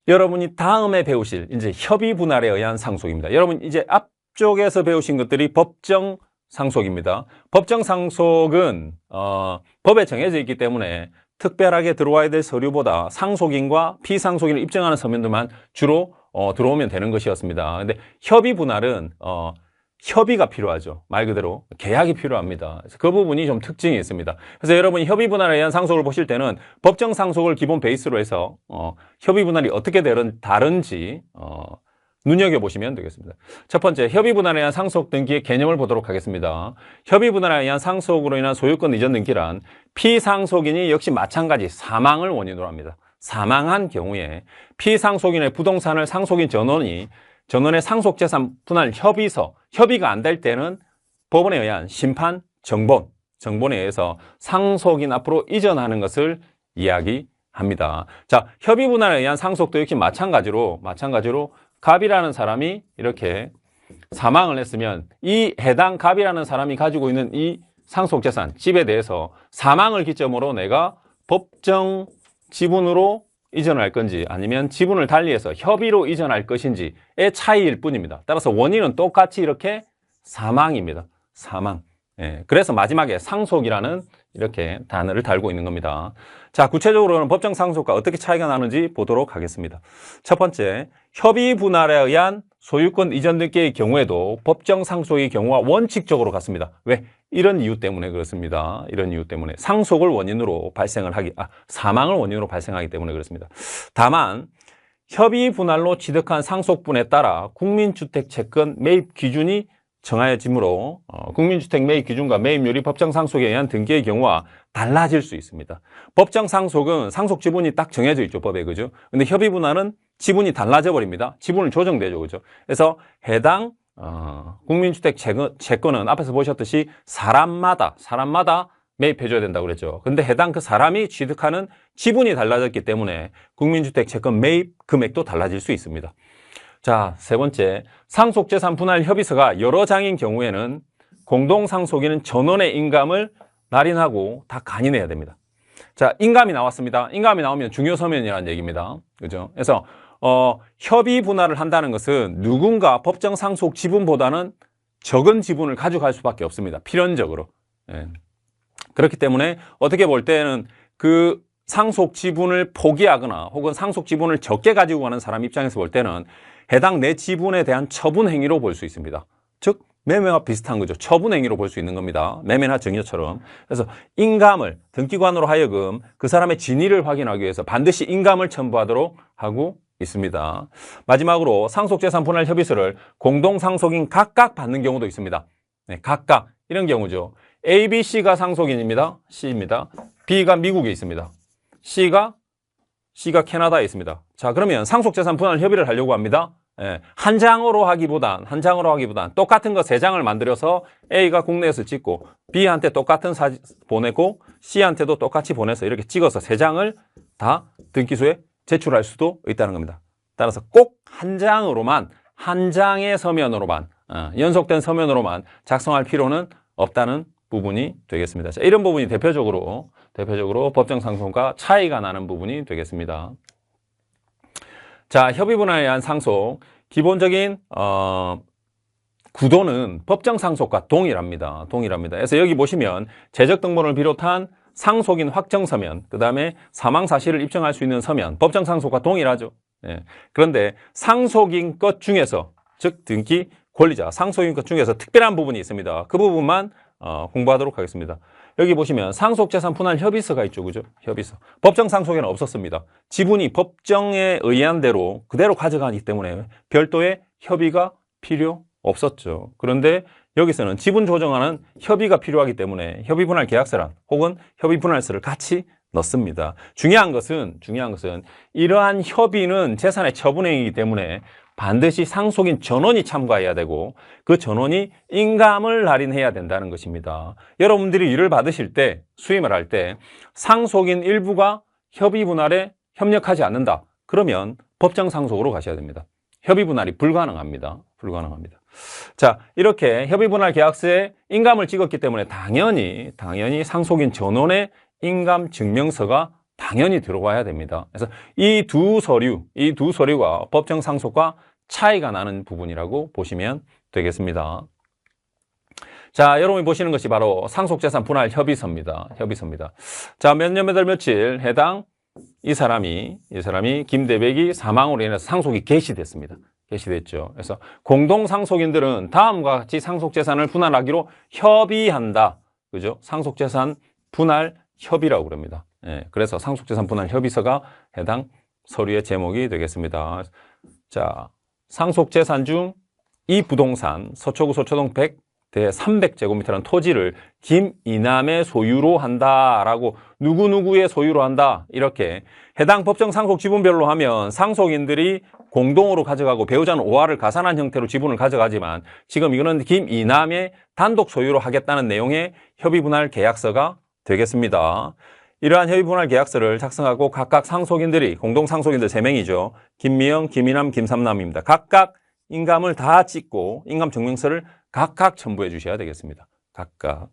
여러분이 다음에 배우실 이제 협의 분할에 의한 상속입니다. 여러분 이제 앞쪽에서 배우신 것들이 법정 상속입니다. 법정 상속은 법에 정해져 있기 때문에 특별하게 들어와야 될 서류보다 상속인과 피상속인을 입증하는 서면들만 주로 들어오면 되는 것이었습니다. 근데 협의 분할은 협의가 필요하죠. 말 그대로 계약이 필요합니다. 그래서 그 부분이 좀 특징이 있습니다. 그래서 여러분이 협의 분할에 의한 상속을 보실 때는 법정 상속을 기본 베이스로 해서 협의 분할이 어떻게 다른지 눈여겨보시면 되겠습니다. 첫 번째, 협의 분할에 의한 상속 등기의 개념을 보도록 하겠습니다. 협의 분할에 의한 상속으로 인한 소유권 이전 등기란 피상속인이 역시 마찬가지 사망을 원인으로 합니다. 사망한 경우에 피상속인의 부동산을 상속인 전원의 상속재산 분할 협의서, 협의가 안 될 때는 법원에 의한 심판, 정본에 의해서 상속인 앞으로 이전하는 것을 이야기합니다. 자, 협의 분할에 의한 상속도 역시 마찬가지로 갑이라는 사람이 이렇게 사망을 했으면 이 해당 갑이라는 사람이 가지고 있는 이 상속재산, 집에 대해서 사망을 기점으로 내가 법정 지분으로 이전할 건지 아니면 지분을 달리해서 협의로 이전할 것인지의 차이일 뿐입니다. 따라서 원인은 똑같이 이렇게 사망입니다. 사망. 예, 그래서 마지막에 상속이라는 이렇게 단어를 달고 있는 겁니다. 자, 구체적으로는 법정 상속과 어떻게 차이가 나는지 보도록 하겠습니다. 첫 번째, 협의 분할에 의한 소유권 이전 등기의 경우에도 법정 상속의 경우와 원칙적으로 같습니다. 왜? 이런 이유 때문에 그렇습니다. 이런 이유 때문에 사망을 원인으로 발생하기 때문에 그렇습니다. 다만 협의 분할로 취득한 상속분에 따라 국민주택 채권 매입 기준이 정하여지므로 국민주택 매입 기준과 매입률이 법정 상속에 의한 등기의 경우와 달라질 수 있습니다. 법정 상속은 상속 지분이 딱 정해져 있죠, 법에. 그죠? 근데 협의 분할은 지분이 달라져 버립니다. 지분을 조정되죠. 그죠? 그래서 해당 국민주택 채권은 앞에서 보셨듯이 사람마다 매입해줘야 된다고 그랬죠. 근데 해당 그 사람이 취득하는 지분이 달라졌기 때문에 국민주택 채권 매입 금액도 달라질 수 있습니다. 자, 세 번째, 상속재산 분할 협의서가 여러 장인 경우에는 공동상속인은 전원의 인감을 날인하고 다 간인해야 됩니다. 자, 인감이 나왔습니다. 인감이 나오면 중요서면이라는 얘기입니다. 그죠? 그래서 협의 분할을 한다는 것은 누군가 법정 상속 지분보다는 적은 지분을 가져갈 수밖에 없습니다. 필연적으로. 예. 그렇기 때문에 어떻게 볼 때는 그 상속 지분을 포기하거나 혹은 상속 지분을 적게 가지고 가는 사람 입장에서 볼 때는 해당 내 지분에 대한 처분 행위로 볼 수 있습니다. 즉 매매와 비슷한 거죠. 처분 행위로 볼 수 있는 겁니다. 매매나 증여처럼. 그래서 인감을 등기관으로 하여금 그 사람의 진위를 확인하기 위해서 반드시 인감을 첨부하도록 하고 있습니다. 마지막으로 상속재산 분할 협의서를 공동상속인 각각 받는 경우도 있습니다. 네, 각각 이런 경우죠. A, B, C가 상속인입니다. C입니다. B가 미국에 있습니다. C가 캐나다에 있습니다. 자, 그러면 상속재산 분할 협의를 하려고 합니다. 예, 한 장으로 하기보단 똑같은 거 3장을 만들어서 A가 국내에서 찍고 B한테 똑같은 사진 보내고 C한테도 똑같이 보내서 이렇게 찍어서 3장을 다 등기소에 제출할 수도 있다는 겁니다. 따라서 꼭 한 장의 서면으로만 연속된 서면으로만 작성할 필요는 없다는 부분이 되겠습니다. 자, 이런 부분이 대표적으로 법정 상속과 차이가 나는 부분이 되겠습니다. 자, 협의 분할에 의한 상속 기본적인 구도는 법정 상속과 동일합니다. 그래서 여기 보시면 재적 등본을 비롯한 상속인 확정 서면, 그 다음에 사망 사실을 입증할 수 있는 서면, 법정 상속과 동일하죠. 예. 그런데 상속인 것 중에서, 즉 등기 권리자 상속인 것 중에서 특별한 부분이 있습니다. 그 부분만 공부하도록 하겠습니다. 여기 보시면 상속재산 분할 협의서가 있죠. 그죠? 협의서. 법정 상속에는 없었습니다. 지분이 법정에 의한 대로 그대로 가져가기 때문에 별도의 협의가 필요 없었죠. 그런데 여기서는 지분 조정하는 협의가 필요하기 때문에 협의 분할 계약서란 혹은 협의 분할서를 같이 넣습니다. 중요한 것은 이러한 협의는 재산의 처분행위이기 때문에 반드시 상속인 전원이 참가해야 되고 그 전원이 인감을 할인해야 된다는 것입니다. 여러분들이 일을 받으실 때, 수임을 할 때 상속인 일부가 협의 분할에 협력하지 않는다. 그러면 법정 상속으로 가셔야 됩니다. 협의 분할이 불가능합니다. 자, 이렇게 협의 분할 계약서에 인감을 찍었기 때문에 당연히 상속인 전원의 인감 증명서가 당연히 들어와야 됩니다. 그래서 이 두 서류가 법정 상속과 차이가 나는 부분이라고 보시면 되겠습니다. 자, 여러분이 보시는 것이 바로 상속재산 분할 협의서입니다. 자, 몇 년 몇 월 며칠 해당 이 사람이 김대백이 사망으로 인해서 상속이 개시됐습니다. 개시됐죠. 그래서 공동상속인들은 다음과 같이 상속재산을 분할하기로 협의한다. 그죠? 상속재산 분할 협의라고 그럽니다. 예, 그래서 상속재산 분할 협의서가 해당 서류의 제목이 되겠습니다. 자, 상속재산 중 이 부동산 서초구 서초동 100대 300제곱미터라는 토지를 김이남의 소유로 한다라고 누구누구의 소유로 한다 이렇게 해당 법정 상속 지분별로 하면 상속인들이 공동으로 가져가고 배우자는 5할을 가산한 형태로 지분을 가져가지만 지금 이거는 김이남의 단독 소유로 하겠다는 내용의 협의분할 계약서가 되겠습니다. 이러한 협의분할 계약서를 작성하고 각각 상속인들이 공동상속인들 3명이죠. 김미영, 김이남, 김삼남입니다. 각각 인감을 다 찍고 인감증명서를 각각 첨부해 주셔야 되겠습니다. 각각.